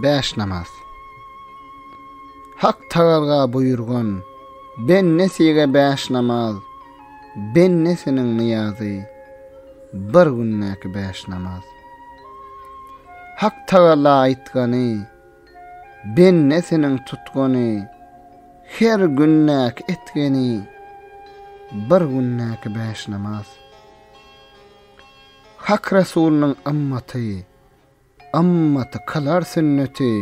5 namaz. Hak Taala buyurgan, ben nesige 5 namaz, ben nesinin niyazy, bir günnäki 5 namaz. Hak Taala aýtgany, ben nesinin tutgany, her günnäki etgeni, bir günnäki 5 namaz. Hak Resulunyň ammaty kalar sünneti,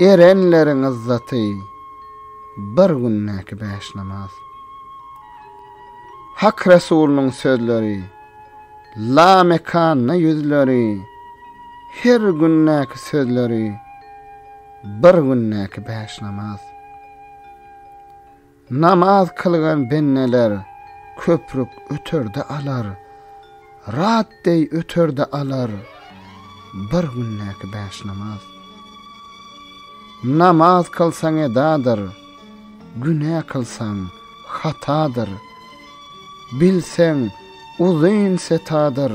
erenleriň izzaty, bir günnäki 5 namaz. Hak Resulunyň sözleri, la mekanyna yüzleri, her günnäki sözleri, bir günnäki 5 namaz. Namaz kılgan benneler köprük ötörde alar, rahat dey ötörde alar, bir günnäki 5 namaz. Namaz kılsaň edadyr, günä kılsaň hatadyr. Bilseň uzyn setadyr,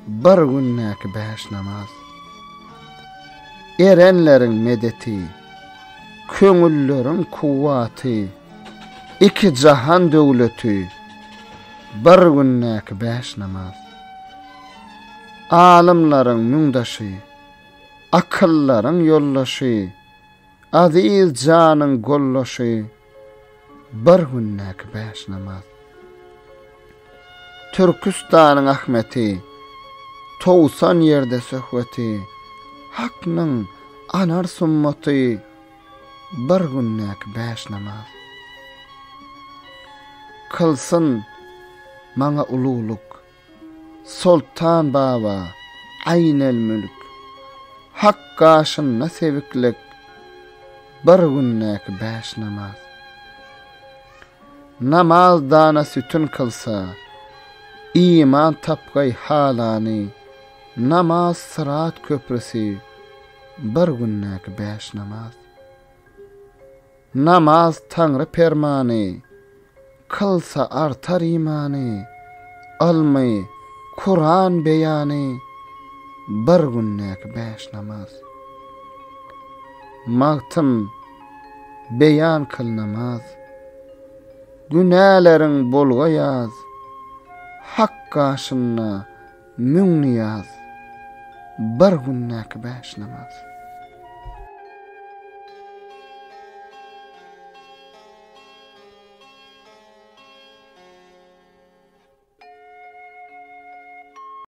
bir günnäki 5 namaz. Erenleriň medeti, köňülleriň kuwaty, iki jahan döwleti, bir günnäki 5 namaz. Alimlaryň müňdaşy, akyllaryň ýollaşy, aziz janyň gollaşy, bir günnäki 5 namaz. Türkistanyň Ahmeti, towsan ýerde söhbeti, haknyň anar summaty, bir günnäki 5 namaz. Kılsın maňa ululuk, Sultan Baba, Aynel mülk, hak gaşyna seviklik, bir günnäki 5 namaz. Namaz dana sütün kılsa, iman tapgay halany, namaz sırat köprüsi, bir günnäki 5 namaz. Namaz Tanrı permany, kılsa artar imany, almy Kur'an beýany, bir günnäki 5 namaz. Magtym beýan kıl namaz, günäleriň bolga ýaz, hak gaşyna müň niyaz, bir günnäki 5 namaz.